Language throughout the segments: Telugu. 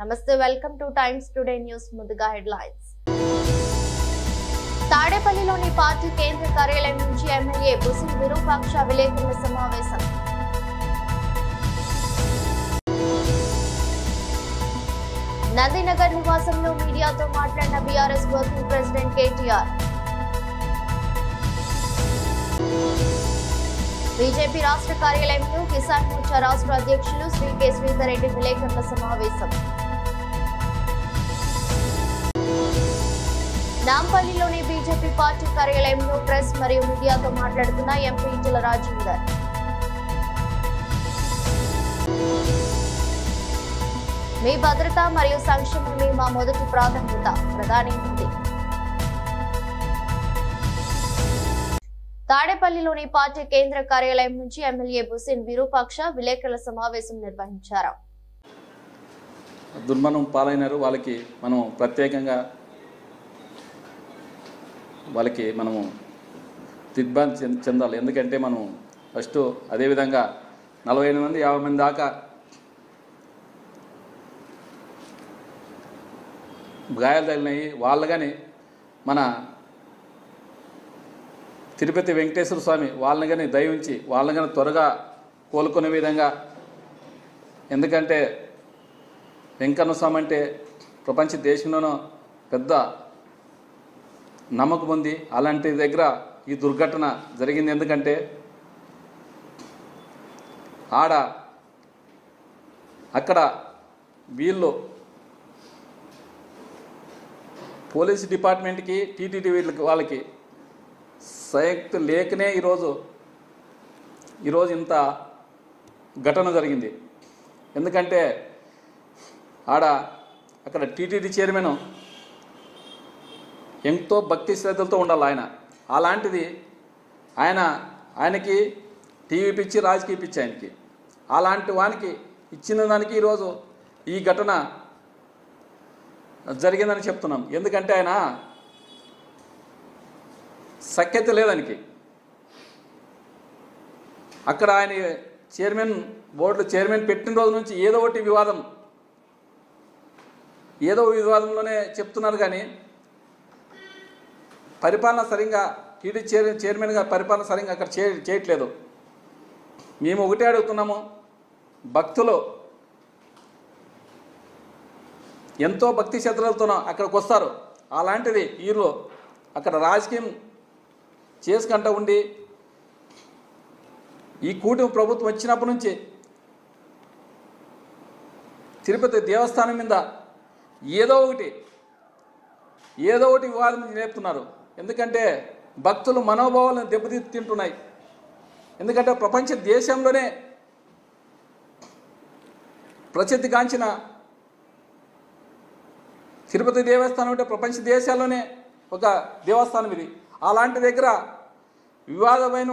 నమస్తే, welcome two times today news. ముందుగా హెడ్లైన్స్. తాడేపల్లిలోని పార్టీ కేంద్ర కార్యాలయం నుంచి ఎమ్మెల్యే బుసిం విరూపాక్ష విలేకరుల సమావేశం. నందినగర్ నివాసంలో మీడియాతో మాట్లాడిన BRS working president KTR. BJP రాష్ట్ర కార్యాలయంలో కిసాన్ మోర్చా రాష్ట్ర అధ్యక్షులు శ్రీ కె శ్రీధర్ రెడ్డి విలేకరుల సమావేశం. నాంపల్లిలోని బీజేపీ పార్టీ కార్యాలయంలో ప్రెస్ మరియు మీడియాతో మాట్లాడుతున్న ఎంపీ ఈటెల రాజేందర్. మీ భద్రత మరియు సంక్షేమమే మా మొదటి ప్రాధాన్యత, ప్రధాని మోదీ. తాడేపల్లిలోని పార్టీ కేంద్ర కార్యాలయం నుంచి ఎమ్మెల్యే బుసిం విరూపాక్ష విలేకరుల సమావేశం నిర్వహించారు. దుర్మరణం పాలైనారు. వాళ్ళకి మనం ప్రత్యేకంగా మనము దిగ్భ్రాంతి చెందాలి. ఎందుకంటే మనం ఫస్ట్ అదేవిధంగా 45 మంది 50 మంది దాకా గాయాలు తగిలినాయి. వాళ్ళు కానీ మన తిరుపతి వెంకటేశ్వర స్వామి వాళ్ళని కానీ దయ ఉంచి వాళ్ళని కానీ త్వరగా కోలుకునే విధంగా, ఎందుకంటే వెంకన్న స్వామి అంటే ప్రపంచ దేశంలోనూ పెద్ద నమ్మకం ఉంది. అలాంటి దగ్గర ఈ దుర్ఘటన జరిగింది. ఎందుకంటే అక్కడ వీళ్ళు పోలీస్ డిపార్ట్మెంట్కి టీటీడీ వాళ్ళకి సంయుక్త లేకనే ఈరోజు ఇంత ఘటన జరిగింది. ఎందుకంటే అక్కడ టీటీడీ చైర్మన్ ఎంతో భక్తి శ్రద్ధలతో ఉండాలి. అలాంటిది ఆయనకి టీవీ పిచ్చి, రాజకీయ పిచ్చి ఆయనకి. అలాంటి వానికి ఇచ్చిన దానికి ఈరోజు ఈ ఘటన జరిగిందని చెప్తున్నాం. ఎందుకంటే ఆయన సఖ్యత లేదానికి. అక్కడ ఆయన బోర్డు చైర్మన్ పెట్టిన రోజు నుంచి ఏదో వివాదంలోనే చెప్తున్నారు. కానీ పరిపాలన సరిగ్గా టీడీ చైర్మన్గా పరిపాలన సరిగ్గా అక్కడ చేయట్లేదు. మేము ఒకటే అడుగుతున్నాము, భక్తులు ఎంతో భక్తి శ్రద్ధలతో అక్కడికి వస్తారు. అలాంటిది వీళ్ళు అక్కడ రాజకీయం చేసుకుంటూ ఉండి ఈ కూటమి ప్రభుత్వం వచ్చినప్పటి నుంచి తిరుపతి దేవస్థానం మీద ఏదో ఒకటి వివాదం నేర్పుతున్నారు. ఎందుకంటే భక్తులు మనోభావాలను దెబ్బతింటున్నాయి. ఎందుకంటే ప్రపంచ దేశంలోనే ప్రసిద్ధిగాంచిన తిరుపతి దేవస్థానం అంటే ప్రపంచ దేశాల్లోనే ఒక దేవస్థానం ఇది. అలాంటి దగ్గర వివాదమైన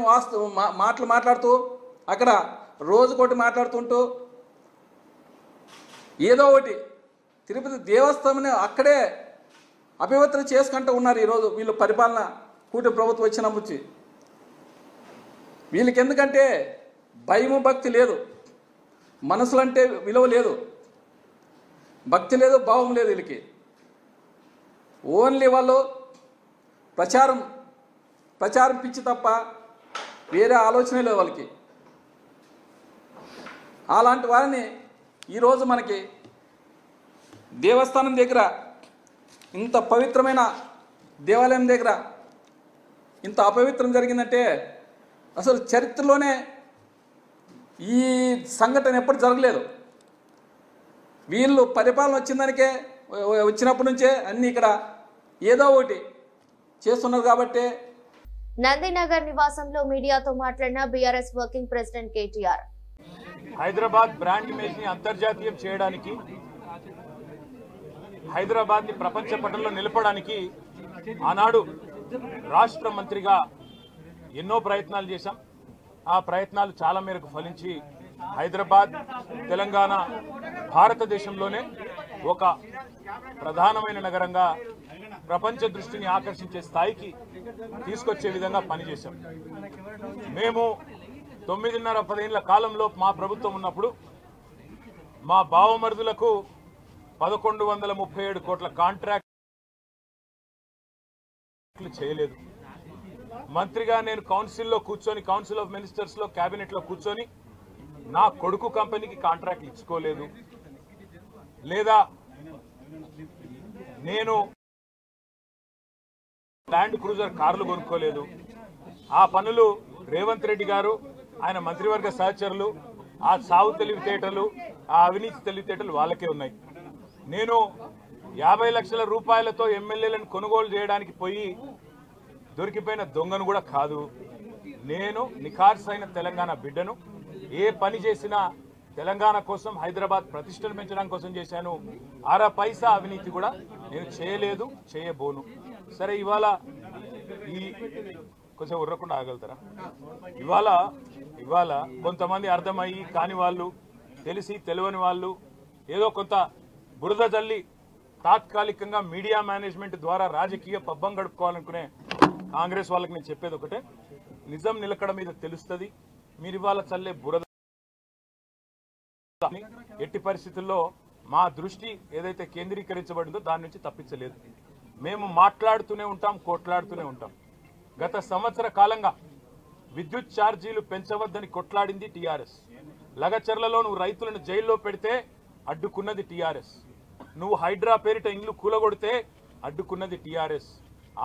మాటలు మాట్లాడుతూ అక్కడ రోజుకోటి మాట్లాడుతుంటూ ఏదో ఒకటి తిరుపతి దేవస్థానం అక్కడే అపవిత్రం చేసుకుంటూ ఉన్నారు. ఈరోజు వీళ్ళు పరిపాలన కూటమి ప్రభుత్వం వచ్చినప్పుడు వీళ్ళకి ఎందుకంటే భయము భక్తి లేదు, మనసులంటే విలువ లేదు, భక్తి లేదు, భావం లేదు. వీళ్ళకి ఓన్లీ వాళ్ళు ప్రచారం పిచ్చి తప్ప వేరే ఆలోచనే లేదు వాళ్ళకి. అలాంటి వారిని ఈరోజు మనకి దేవస్థానం దగ్గర, ఇంత పవిత్రమైన దేవాలయం దగ్గర ఇంత అపవిత్రం జరిగిందంటే అసలు చరిత్రలోనే ఈ సంఘటన ఎప్పుడు జరగలేదు. వీళ్ళు పరిపాలన వచ్చినప్పటి నుంచే అన్ని ఇక్కడ ఏదో ఒకటి చేస్తున్నారు. కాబట్టి నందినగర్ నివాసంలో మీడియాతో మాట్లాడిన BRS working president KTR. Hyderabad brand image ని అంతర్జాతీయం చేయడానికి, హైదరాబాద్ ని ప్రపంచ పటంలో నిలపడానికి ఆనాడు రాష్ట్ర మంత్రిగా ఎన్నో ప్రయత్నాలు చేశాం. ఆ ప్రయత్నాలు చాలా మేరకు ఫలించి హైదరాబాద్, తెలంగాణ భారతదేశంలోనే ఒక ప్రధానమైన నగరంగా ప్రపంచ దృష్టిని ఆకర్షించే స్థాయికి తీసుకొచ్చే విధంగా పనిచేశాం. మేము 9.5-10 ఏళ్ల కాలంలో మా ప్రభుత్వం ఉన్నప్పుడు మా బావమరుదులకు 1137 కోట్ల కాంట్రాక్ట్లు చేయలేదు. మంత్రిగా నేను కౌన్సిల్లో కూర్చొని, కౌన్సిల్ ఆఫ్ మినిస్టర్స్లో క్యాబినెట్లో కూర్చొని నా కొడుకు కంపెనీకి కాంట్రాక్ట్లు ఇచ్చుకోలేదు, లేదా నేను ల్యాండ్ క్రూజర్ కార్లు కొనుక్కోలేదు. ఆ పనులు రేవంత్ రెడ్డి గారు, ఆయన మంత్రివర్గ సహచరులు, ఆ సాగు తెలివితేటలు, ఆ అవినీతి తెలివితేటలు వాళ్ళకే ఉన్నాయి. నేను 50 లక్షల రూపాయలతో ఎమ్మెల్యేలను కొనుగోలు చేయడానికి పోయి దొరికిపోయిన దొంగను కూడా కాదు. నేను నిఖార్సైన తెలంగాణ బిడ్డను. ఏ పని చేసినా తెలంగాణ కోసం, హైదరాబాద్ ప్రతిష్టను పెంచడం కోసం చేశాను. అర పైసా అవినీతి కూడా నేను చేయలేదు, చేయబోను. సరే, ఈ కొంచెం ఉర్రకుండా ఆగలుగుతారా? ఇవాళ కొంతమంది అర్థమయ్యి కాని వాళ్ళు, తెలిసి తెలియని వాళ్ళు ఏదో కొంత బురద జల్లి తాత్కాలికంగా మీడియా మేనేజ్మెంట్ ద్వారా రాజకీయ పబ్బం గడుపుకోవాలనుకునే కాంగ్రెస్ వాళ్ళకి నేను చెప్పేది ఒకటే, నిజం నిలకడ మీద తెలుస్తుంది. మీరు ఇవాళ చల్లే బురద ఎట్టి పరిస్థితుల్లో మా దృష్టి ఏదైతే కేంద్రీకరించబడిందో దాని నుంచి తప్పించలేదు. మేము మాట్లాడుతూనే ఉంటాం, కొట్లాడుతూనే ఉంటాం. గత సంవత్సర కాలంగా విద్యుత్ ఛార్జీలు పెంచవద్దని కొట్లాడింది టీఆర్ఎస్. లగచర్లలో నువ్వు రైతులను జైల్లో పెడితే అడ్డుకున్నది టీఆర్ఎస్. నువ్వు హైడ్రా పేరిట ఇండ్లు కూలగొడితే అడ్డుకున్నది టీఆర్ఎస్.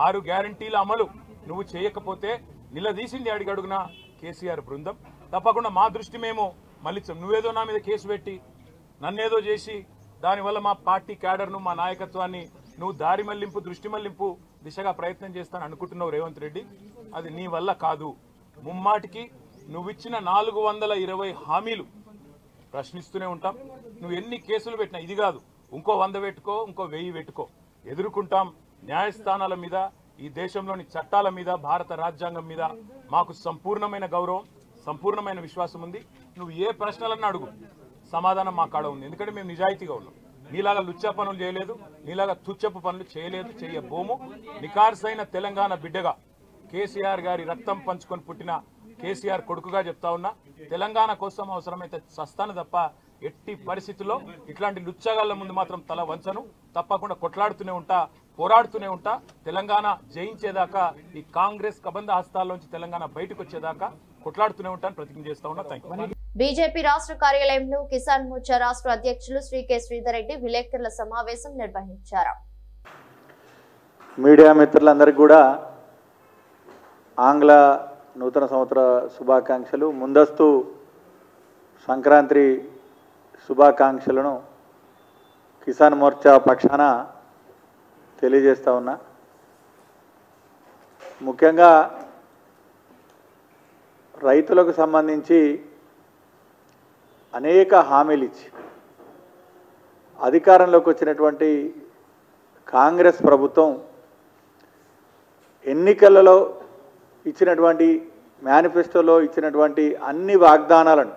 6 గ్యారంటీల అమలు నువ్వు చేయకపోతే నిలదీసింది అడుగడుగున కేసీఆర్ బృందం. తప్పకుండా మా దృష్టి మేము మళ్ళించాం. నువ్వేదో నా మీద కేసు పెట్టి నన్నేదో చేసి దానివల్ల మా పార్టీ క్యాడర్ను, మా నాయకత్వాన్ని నువ్వు దారి మళ్లింపు, దృష్టి మళ్లింపు దిశగా ప్రయత్నం చేస్తాను అనుకుంటున్నావు రేవంత్ రెడ్డి. అది నీ వల్ల కాదు. ముమ్మాటికి నువ్విచ్చిన 420 హామీలు ప్రశ్నిస్తూనే ఉంటాం. నువ్వు ఎన్ని కేసులు పెట్టినా, ఇది కాదు ఇంకో 100 పెట్టుకో, ఇంకో 1000 పెట్టుకో, ఎదుర్కొంటాం. న్యాయస్థానాల మీద, ఈ దేశంలోని చట్టాల మీద, భారత రాజ్యాంగం మీద మాకు సంపూర్ణమైన గౌరవం, సంపూర్ణమైన విశ్వాసం ఉంది. నువ్వు ఏ ప్రశ్నలన్నా అడుగు, సమాధానం మా కాడ ఉంది. ఎందుకంటే మేము నిజాయితీగా ఉన్నాం. నీలాగా లుచ్చా పనులు చేయలేదు, నీలాగా తుచ్చపు పనులు చేయలేదు, చేయబోము. నికార్సైన తెలంగాణ బిడ్డగా, కేసీఆర్ గారి రక్తం పంచుకొని పుట్టిన కేసీఆర్ కొడుకుగా చెప్తా ఉన్నా, తెలంగాణ కోసం అవసరమైతే చస్తాను తప్ప ఎట్టి పరిస్థితుల్లో ఇట్లాంటి లుచ్చగాళ్ళ ముందు మాత్రం తల వంచను. తప్పకుండా కొట్లాడుతూనే ఉంటా, పోరాడుతూనే ఉంటా. తెలంగాణ జయించేదాకా, ఈ కాంగ్రెస్ కబంధ హస్తాల్లోంచి తెలంగాణ బయటకు వచ్చేదాకా కొట్లాడుతూనే ఉంటాను, ప్రతిజ్ఞ చేస్తా ఉన్నా. Thank you. బీజేపీ రాష్ట్ర కార్యాలయంలో కిసాన్ మోర్చా రాష్ట్ర అధ్యక్షులు శ్రీ కె శ్రీధర్ రెడ్డి విలేకరుల సమావేశం నిర్వహించారు. మీడియా మిత్రులందరికీ కూడా ఆంగ్ల నూతన సంవత్సర శుభాకాంక్షలు, ముందస్తు సంక్రాంతి శుభాకాంక్షలను కిసాన్ మోర్చా పక్షాన తెలియజేస్తా ఉన్నా. ముఖ్యంగా రైతులకు సంబంధించి అనేక హామీలు ఇచ్చి అధికారంలోకి వచ్చినటువంటి కాంగ్రెస్ ప్రభుత్వం ఎన్నికలలో ఇచ్చినటువంటి మేనిఫెస్టోలో ఇచ్చినటువంటి అన్ని వాగ్దానాలను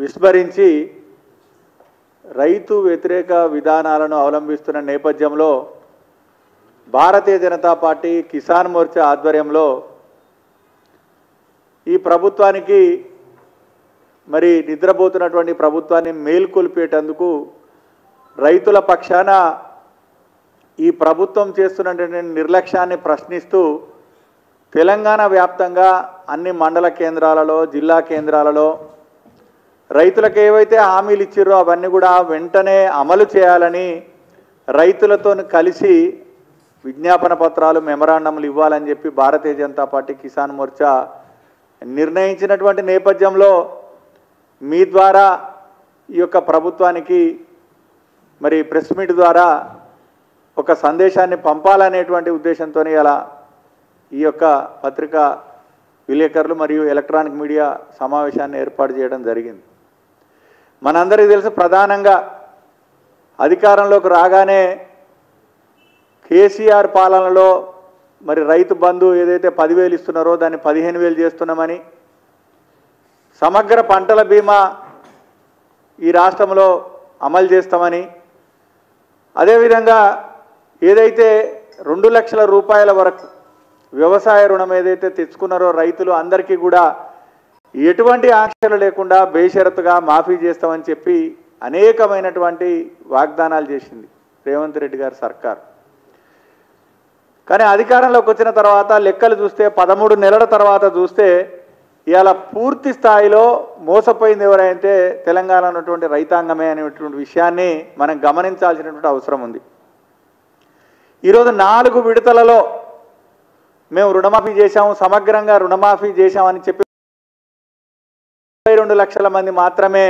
విస్మరించి రైతు వ్యతిరేక విధానాలను అవలంబిస్తున్న నేపథ్యంలో భారతీయ జనతా పార్టీ కిసాన్ మోర్చా ఆధ్వర్యంలో ఈ ప్రభుత్వానికి, మరి నిద్రపోతున్నటువంటి ప్రభుత్వాన్ని మేల్కొల్పేటందుకు రైతుల పక్షాన ఈ ప్రభుత్వం చేస్తున్నటువంటి నిర్లక్ష్యాన్ని ప్రశ్నిస్తూ తెలంగాణ వ్యాప్తంగా అన్ని మండల కేంద్రాలలో, జిల్లా కేంద్రాలలో రైతులకు ఏవైతే హామీలు ఇచ్చిర్రో అవన్నీ కూడా వెంటనే అమలు చేయాలని రైతులతో కలిసి విజ్ఞాపన పత్రాలు, మెమరాండంలు ఇవ్వాలని చెప్పి భారతీయ జనతా పార్టీ కిసాన్ మోర్చా నిర్ణయించినటువంటి నేపథ్యంలో మీ ద్వారా ఈ యొక్క ప్రభుత్వానికి మరి ప్రెస్ మీట్ ద్వారా ఒక సందేశాన్ని పంపాలనేటువంటి ఉద్దేశంతో అలా ఈ యొక్క పత్రికా విలేకరులు మరియు ఎలక్ట్రానిక్ మీడియా సమావేశాన్ని ఏర్పాటు చేయడం జరిగింది. మనందరికీ తెలుసు, ప్రధానంగా అధికారంలోకి రాగానే కేసీఆర్ పాలనలో మరి రైతు బంధు ఏదైతే 10,000 ఇస్తున్నారో దాన్ని 15,000 చేస్తున్నామని, సమగ్ర పంటల బీమా ఈ రాష్ట్రంలో అమలు చేస్తామని, అదేవిధంగా ఏదైతే 2 లక్షల రూపాయల వరకు వ్యవసాయ రుణం ఏదైతే తెచ్చుకున్నారో రైతులు అందరికీ కూడా ఎటువంటి ఆంక్షలు లేకుండా బేషరతుగా మాఫీ చేస్తామని చెప్పి అనేకమైనటువంటి వాగ్దానాలు చేసింది రేవంత్ రెడ్డి గారి సర్కార్. కానీ అధికారంలోకి వచ్చిన తర్వాత లెక్కలు చూస్తే 13 నెలల తర్వాత చూస్తే ఇవాళ పూర్తి స్థాయిలో మోసపోయింది ఎవరైతే తెలంగాణ ఉన్నటువంటి రైతాంగమే అనేటువంటి విషయాన్ని మనం గమనించాల్సినటువంటి అవసరం ఉంది. ఈరోజు 4 విడతలలో మేము రుణమాఫీ చేశాము, సమగ్రంగా రుణమాఫీ చేశామని చెప్పి 22 లక్షల మంది మాత్రమే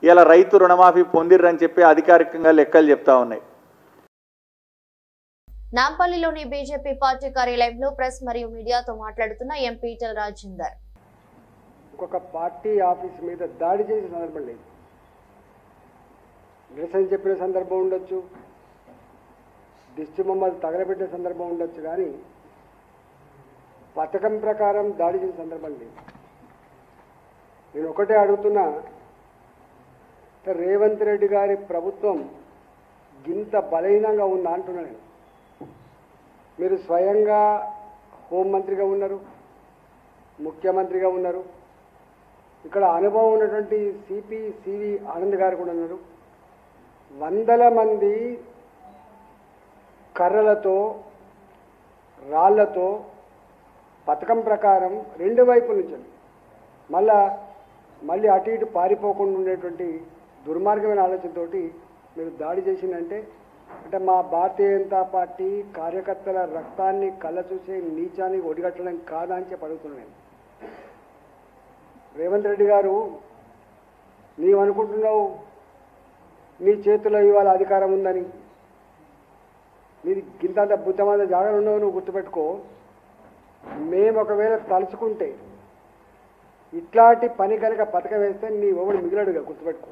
ఇలా రైతు రుణమాఫీ పొందిర్రని చెప్పి అధికారికంగా లెక్కలు చెప్తా ఉన్నాయి. నాంపల్లిలోని బీజేపీ పార్టీ కార్యాలయంలో ప్రెస్ మరియు మీడియాతో మాట్లాడుతున్న ఎంపీ ఈటెల రాజేందర్ ఒక పార్టీ ఆఫీస్ మీద దాడి చేసిన సందర్భం లేదు. నిరసన చెప్పిన సందర్భం ఉండొచ్చు, దిష్టి బొమ్మలు తగలబెట్టిన సందర్భం ఉండొచ్చు, కానీ పథకం ప్రకారం దాడి చేసిన సందర్భం లేదు. నేను ఒకటే అడుగుతున్నా, రేవంత్ రెడ్డి గారి ప్రభుత్వం గింత బలహీనంగా ఉందా అంటున్నా నేను. మీరు స్వయంగా హోంమంత్రిగా ఉన్నారు, ముఖ్యమంత్రిగా ఉన్నారు, ఇక్కడ అనుభవం ఉన్నటువంటి సివి ఆనంద్ గారు కూడా ఉన్నారు. వందల మంది కర్రలతో రాళ్లతో పథకం ప్రకారం 2 వైపుల నుంచి మళ్ళీ అటు ఇటు పారిపోకుండా ఉండేటువంటి దుర్మార్గమైన ఆలోచనతోటి మీరు దాడి చేసిందంటే అంటే మా భారతీయ జనతా పార్టీ కార్యకర్తల రక్తాన్ని కళ్ళ చూసే నీచాన్ని ఒడిగట్టడం కాదా అని చెప్పి అడుగుతున్నాను. రేవంత్ రెడ్డి గారు, నీవనుకుంటున్నావు నీ చేతిలో ఇవాళ అధికారం ఉందని, నీది గింతంత బుద్ధమంత జాగ్రత్త ఉండవు. నువ్వు గుర్తుపెట్టుకో, మేము ఒకవేళ తలుచుకుంటే ఇట్లాంటి పని కనుక పథకం వేస్తే నీ ఒకడు మిగిలడుగా గుర్తుపెట్టుకో.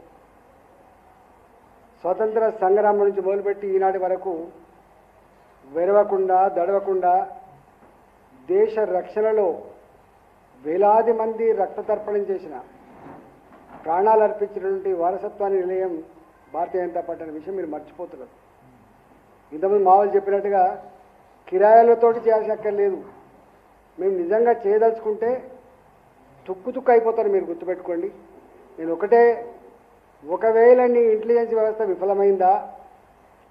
స్వతంత్ర సంగ్రామం నుంచి మొదలుపెట్టి ఈనాటి వరకు వెరవకుండా దడవకుండా దేశ రక్షణలో వేలాది మంది రక్తతర్పణం చేసిన, ప్రాణాలు అర్పించినటువంటి వారసత్వాన్ని నిలయం భారతీయ జనతా పార్టీ అనే విషయం మీరు మర్చిపోతున్నారు. ఇంతకుముందు మామూలు చెప్పినట్టుగా కిరాయాలతోటి చేయాల్సిన అక్కర్లేదు. మేము నిజంగా చేయదలుచుకుంటే తుక్కు అయిపోతారు. మీరు గుర్తుపెట్టుకోండి. నేను ఒకటే, ఒకవేళ నీ ఇంటెలిజెన్స్ వ్యవస్థ విఫలమైందా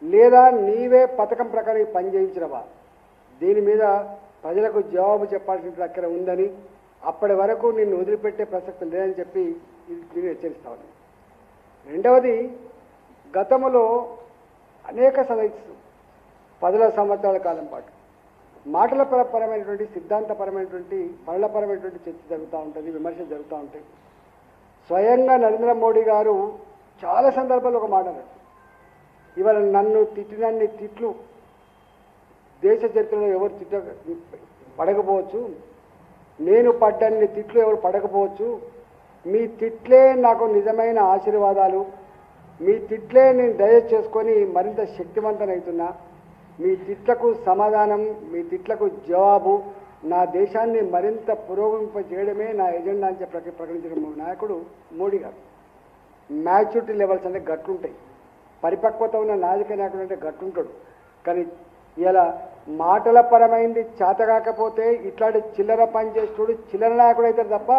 లేదా నీవే పథకం ప్రకారం పని చేయించినవా, దీని మీద ప్రజలకు జవాబు చెప్పాల్సిన అక్కడ ఉందని, అప్పటి వరకు నిన్ను వదిలిపెట్టే ప్రసక్తి లేదని చెప్పి నేను హెచ్చరిస్తాను. రెండవది, గతంలో అనేక 10 సంవత్సరాల కాలం పాటు మాటల పరమైనటువంటి సిద్ధాంతపరమైనటువంటి పరులపరమైనటువంటి చర్చ జరుగుతూ ఉంటుంది, విమర్శలు జరుగుతూ ఉంటాయి. స్వయంగా నరేంద్ర మోడీ గారు చాలా సందర్భాల్లో ఒక మాట అన్నారు, ఇవాళ నన్ను తిట్టినన్ని తిట్లు దేశ చరిత్రలో ఎవరు పడకపోవచ్చు, నేను పడ్డన్ని తిట్లు ఎవరు పడకపోవచ్చు, మీ తిట్లే నాకు నిజమైన ఆశీర్వాదాలు, మీ తిట్లే నేను డైజెస్ట్ చేసుకొని మరింత శక్తివంతనవుతున్నా, మీ తిట్లకు సమాధానం, మీ తిట్లకు జవాబు నా దేశాన్ని మరింత పురోగమింప చేయడమే నా ఎజెండా అని చెప్పి ప్రకటించిన నాయకుడు మోడీ గారు. మ్యాచ్యూరిటీ లెవెల్స్ అంటే గట్టుంటాయి, పరిపక్వత ఉన్న నాయక నాయకుడు అంటే గట్టుంటాడు. కానీ ఇలా మాటల పరమైంది చేతగాకపోతే ఇట్లాంటి చిల్లర పని చేస్తుడు చిల్లర నాయకుడు అయితే తప్ప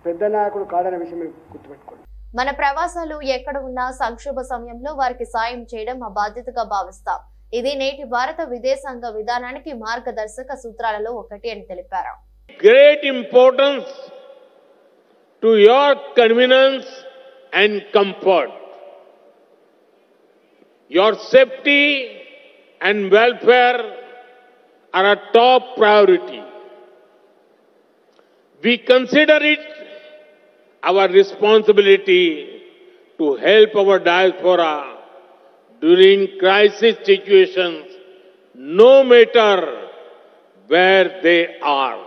పెద్ద నాయకుడు కాదనే విషయం మీరు గుర్తుపెట్టుకోండి. మన ప్రవాసాలు ఎక్కడ ఉన్నా సంక్షోభ సమయంలో వారికి సాయం చేయడం మా బాధ్యతగా భావిస్తాం. ఇది నేటి భారత విదేశాంగ విధానానికి మార్గదర్శక సూత్రాలలో ఒకటి అని తెలిపారు. Great importance to your convenience and comfort. Your safety and welfare are a top priority. We consider it our responsibility to help our diaspora during crisis situations, no matter where they are.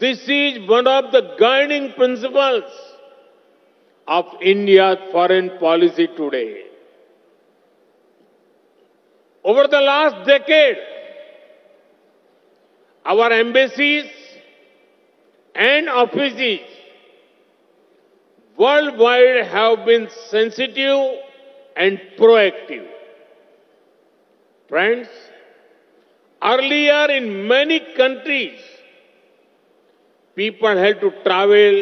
This is one of the guiding principles of India's foreign policy today. Over the last decade, our embassies and offices worldwide have been sensitive and proactive. Friends, earlier in many countries, people had to travel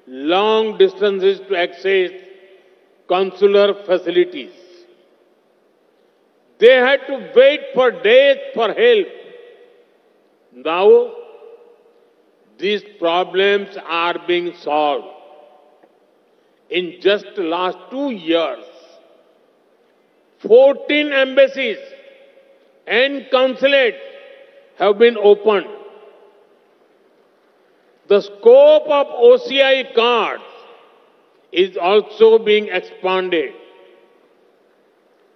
long distances to access consular facilities. They had to wait for days for help. Now, these problems are being solved. In just the last 2 years, 14 embassies and consulates have been opened. The scope of OCI cards is also being expanded.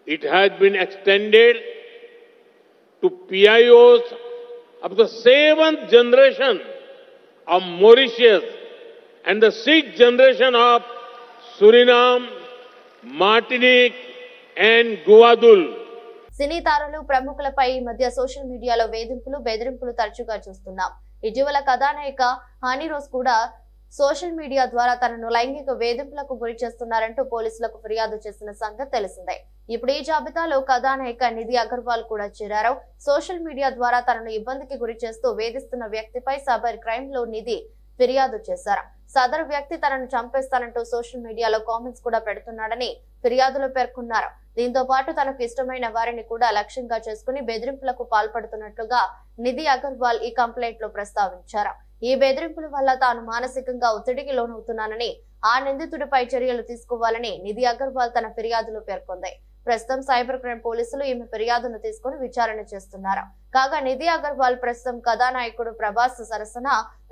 It has been extended to PIOs of the 7th generation of Mauritius and the 6th generation of Suriname, Martinique and Guadeloupe. సినీ తారలు ప్రముఖులపై ఈ మధ్య సోషల్ మీడియాలో వేధింపులు బెదిరింపులు తరచుగా చూస్తున్నాం. ఇటీవల కథానాయిక హనీ రోజ్ కూడా సోషల్ మీడియా ద్వారా తనను లైంగిక వేధింపులకు గురి చేస్తున్నారంటూ పోలీసులకు ఫిర్యాదు చేసిన సంగతి తెలిసిందే. ఇప్పుడు ఈ జాబితాలో కథానాయిక నిధి అగర్వాల్ కూడా చేరారు. సోషల్ మీడియా ద్వారా తనను ఇబ్బందికి గురి చేస్తూ వేధిస్తున్న వ్యక్తిపై సైబర్ క్రైమ్ లో నిధి ఫిర్యాదు చేశారు. సదరు వ్యక్తి తనను చంపేస్తానంటూ సోషల్ మీడియాలో కామెంట్స్ కూడా పెడుతున్నాడని ఫిర్యాదులో పేర్కొన్నారు. దీంతో పాటు తనకు ఇష్టమైన వారిని కూడా లక్ష్యంగా చేసుకుని బెదిరింపులకు పాల్పడుతున్నట్లుగా నిధి అగర్వాల్ ఈ కంప్లైంట్ లో ప్రస్తావించారు. ఈ బెదిరింపుల వల్ల తాను మానసికంగా ఒత్తిడికి లోనవుతున్నానని, ఆ నిందితుడిపై చర్యలు తీసుకోవాలని నిధి అగర్వాల్ తన ఫిర్యాదులో పేర్కొంది. ప్రస్తుతం సైబర్ క్రైమ్ పోలీసులు ఈమె ఫిర్యాదును తీసుకుని విచారణ చేస్తున్నారు. కాగా నిధి అగర్వాల్ ప్రస్తుతం కథానాయకుడు ప్రభాస్ సరసన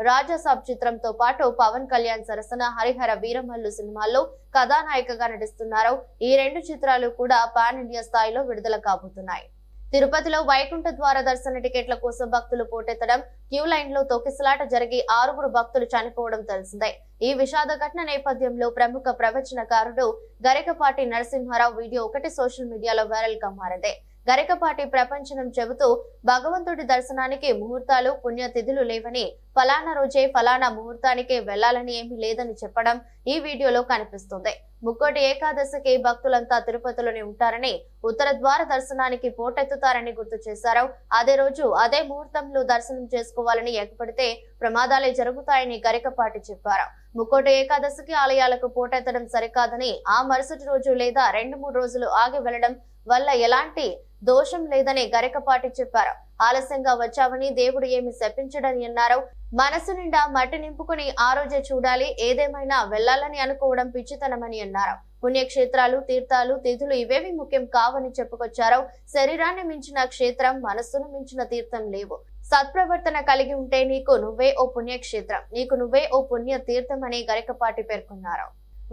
రాజాసాబ్ చిత్రంతో పాటు పవన్ కళ్యాణ్ సరసన హరిహర వీరమల్లు సినిమాల్లో కథానాయికగా నటిస్తున్నారు. ఈ 2 చిత్రాలు కూడా పాన్ ఇండియా స్థాయిలో విడుదల కాబోతున్నాయి. తిరుపతిలో వైకుంఠ ద్వార దర్శన టికెట్ల కోసం భక్తులు పోటెత్తడం, క్యూ లైన్ లో తొక్కిసలాట జరిగి 6 భక్తులు చనిపోవడం తెలిసిందే. ఈ విషాద ఘటన నేపథ్యంలో ప్రముఖ ప్రవచనకారుడు గరికపాటి నరసింహారావు వీడియో ఒకటి సోషల్ మీడియాలో వైరల్ గా మారింది. గరికపాటి ప్రపంచనం చెబుతూ భగవంతుడి దర్శనానికి ముహూర్తాలు పుణ్యతిథులు లేవని, ఫలానా రోజే ఫలానా ముహూర్తానికే వెళ్లాలని ఏమీ లేదని చెప్పడం ఈ వీడియోలో కనిపిస్తుంది. ముక్కోటి ఏకాదశికి భక్తులంతా తిరుపతిలోనే ఉంటారని, ఉత్తర ద్వార దర్శనానికి పోటెత్తుతారని గుర్తు చేశారు. అదే రోజు అదే ముహూర్తంలో దర్శనం చేసుకోవాలని ఎగపడితే ప్రమాదాలే జరుగుతాయని గరికపాటి చెప్పారు. ముక్కోటి ఏకాదశికి ఆలయాలకు పోటెత్తడం సరికాదని, ఆ మరుసటి రోజు లేదా 2-3 రోజులు ఆగి వెళ్లడం వల్ల ఎలాంటి దోషం లేదని గరికపాటి చెప్పారు. ఆలస్యంగా వచ్చావని దేవుడు ఏమి శపించడని అన్నారు. మనసు నిండా మట్టి నింపుకుని ఆ రోజే చూడాలి, ఏదేమైనా వెళ్లాలని అనుకోవడం పిచ్చితనమని అన్నారు. పుణ్యక్షేత్రాలు, తీర్థాలు, తిథులు ఇవేవి ముఖ్యం కావని చెప్పుకొచ్చారు. శరీరాన్ని మించిన క్షేత్రం, మనస్సును మించిన తీర్థం లేవు. సత్ప్రవర్తన కలిగి ఉంటే నీకు నువ్వే ఓ పుణ్యక్షేత్రం, నీకు నువ్వే ఓ పుణ్య తీర్థం అని గరికపాటి పేర్కొన్నారు.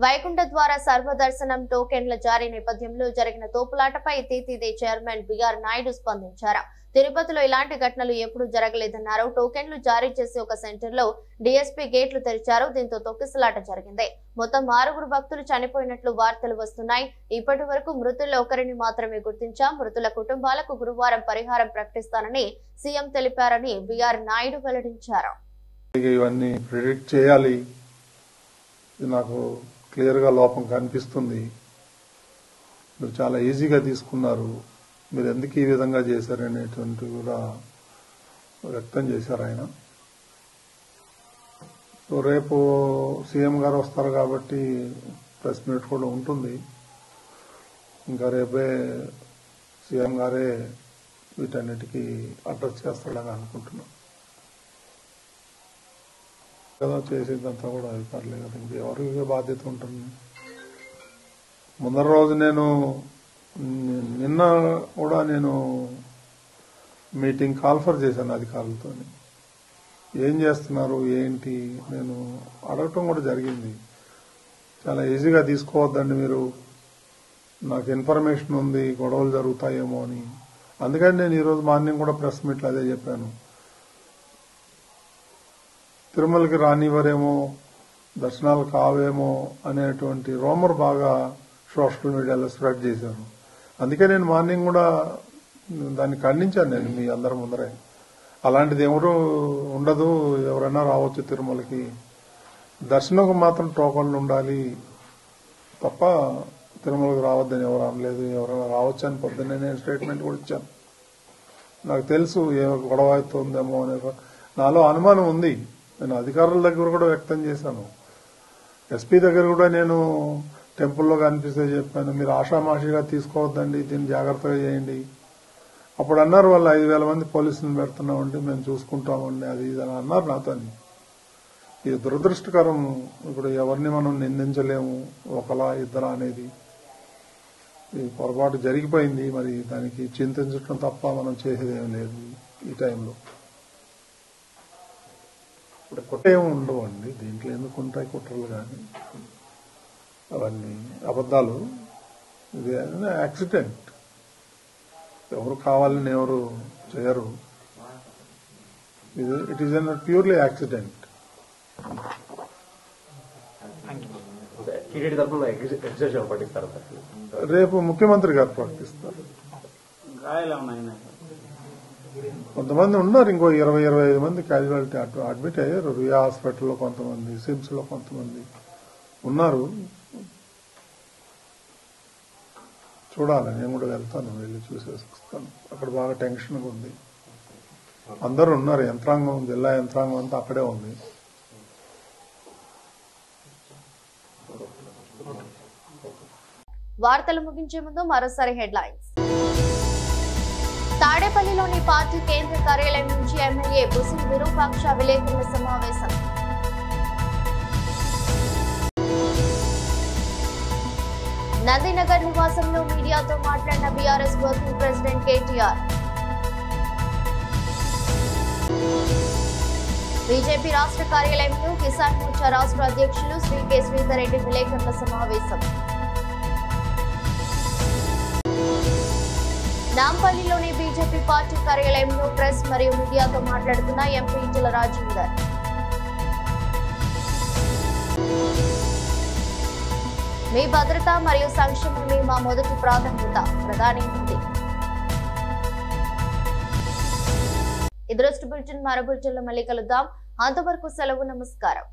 వైకుంఠ ద్వార సర్వదర్శనం టోకెన్ల జారీ నేపథ్యంలో జరిగిన తోపులాటపై టీటీడీ చైర్మన్ బిఆర్ నాయుడు స్పందించారు. తిరుపతిలో ఇలాంటి ఘటనలు ఎప్పుడూ జరగలేదన్నారు. టోకెన్లు జారీ చేసి ఒక సెంటర్ లో డీఎస్పీ గేట్లు తెరిచారు. దీంతో తొక్కిసలాట జరిగింది. మొత్తం 6 భక్తులు చనిపోయినట్లు వార్తలు వస్తున్నాయి. ఇప్పటి వరకు మృతుల్లో ఒకరిని మాత్రమే గుర్తించాం. మృతుల కుటుంబాలకు గురువారం పరిహారం ప్రకటిస్తానని సీఎం తెలిపారని బిఆర్ నాయుడు వెల్లడించారు. ఇవన్నీ ప్రిడిక్ట్ చేయాలి, నాకు క్లియర్ గా లోపం కనిపిస్తుంది. మీరు చాలా ఈజీగా తీసుకున్నారు, మీరు ఎందుకు ఈ విధంగా చేశారనేటువంటి కూడా వ్యక్తం చేశారు ఆయన. సో రేపు సీఎం గారు వస్తారు కాబట్టి ప్రెస్ మీట్ కూడా ఉంటుంది. ఇంకా రేపే సీఎం గారే వీటన్నిటికీ అడ్రస్ చేస్తాడని అనుకుంటున్నాం కదా. చేసేదంతా కూడా అధికారులే కదా, ఇంకెవరికి బాధ్యత ఉంటుంది. ముందర రోజు నిన్న కూడా నేను మీటింగ్ కాల్ఫర్ చేశాను అధికారులతో. ఏం చేస్తున్నారు ఏంటి నేను అడగటం కూడా జరిగింది. చాలా ఈజీగా తీసుకోవద్దండి మీరు, నాకు ఇన్ఫర్మేషన్ ఉంది గొడవలు జరుగుతాయేమో అని. అందుకని నేను ఈరోజు మార్నింగ్ కూడా ప్రెస్ మీట్లో అదే చెప్పాను. తిరుమలకి రానివ్వరేమో, దర్శనాలు కావేమో అనేటువంటి రూమర్ బాగా సోషల్ మీడియాలో స్ప్రెడ్ చేశారు. అందుకే నేను మార్నింగ్ కూడా దాన్ని ఖండించాను నేను మీ అందరి ముందరే. అలాంటిది ఎవరు ఉండదు, ఎవరైనా రావచ్చు తిరుమలకి, దర్శనంకు మాత్రం టోకన్లు ఉండాలి తప్ప తిరుమలకు రావద్దని ఎవరు అనలేదు. ఎవరైనా రావచ్చు అని పొద్దున్నే నేను స్టేట్మెంట్ కూడా ఇచ్చాను. నాకు తెలుసు ఏ గొడవ అవుతుందేమో అనే నాలో అనుమానం ఉంది. నేను అధికారుల దగ్గర కూడా వ్యక్తం చేశాను. ఎస్పీ దగ్గర కూడా నేను టెంపుల్లో కనిపిస్తే చెప్పాను, మీరు ఆషామాషిగా తీసుకోవద్దండి, దీన్ని జాగ్రత్తగా చేయండి. అప్పుడు అన్నారు వాళ్ళు 5,000 మంది పోలీసులను పెడుతున్నామండి, మేము చూసుకుంటామండి, అది ఇది అని అన్నారు నాతో. ఇది దురదృష్టకరం. ఇప్పుడు ఎవరిని మనం నిందించలేము, ఒకలా ఇద్దరా అనేది. ఈ పొరపాటు జరిగిపోయింది, మరి దానికి చింతించడం తప్ప మనం చేసేదేం లేదు ఈ టైంలో. ఏమి ఉండవండి దీంట్లో, ఎందుకు ఉంటాయి కుట్రలు కానీ అవన్నీ అబద్ధాలు. ఇది యాక్సిడెంట్, ఎవరు కావాలని ఎవరు చేయరు. It is an purely accident. రేపు ముఖ్యమంత్రి గారు ప్రకటిస్తారు. కొంతమంది ఉన్నారు, ఇంకో 20-25 మంది క్యాజువాలిటీ అడ్మిట్ అయ్యారు. రియా హాస్పిటల్లో కొంతమంది, సిమ్స్ లో కొంతమంది ఉన్నారు. చూడాలి, నేను కూడా వెళ్తాను, వెళ్ళి చూసేసి వస్తాను. అక్కడ బాగా టెన్షన్గా ఉంది, అందరూ ఉన్నారు. యంత్రాంగం, జిల్లా యంత్రాంగం అంతా అక్కడే ఉంది. వార్తలు ముగించే ముందు మరోసారి హెడ్లైన్స్. తాడేపల్లిలోని పార్టీ కేంద్ర కార్యాలయం నుంచి ఎమ్మెల్యే బుసిం విరూపాక్ష విలేకరుల సమావేశం. నందినగర్ నివాసంలో మీడియాతో మాట్లాడిన BRS working president KTR. BJP రాష్ట్ర కార్యాలయంలో కిసాన్ మోర్చా రాష్ట్ర అధ్యక్షులు శ్రీ కె శ్రీధర్ రెడ్డి విలేకరుల సమావేశం. నాంపల్లిలోని బీజేపీ పార్టీ కార్యాలయంలో ప్రెస్ మరియు మీడియాతో మాట్లాడుతున్న ఎంపీ ఈటెల రాజేందర్. మీ భద్రత మరియు సంక్షేమమే మా మొదటి ప్రాధాన్యత, ప్రధాని మోదీ. ఈ దృష్టి బులెటిన్ మరో బులెటిన్లో మళ్ళీ కలుద్దాం. అంతవరకు సెలవు, నమస్కారం.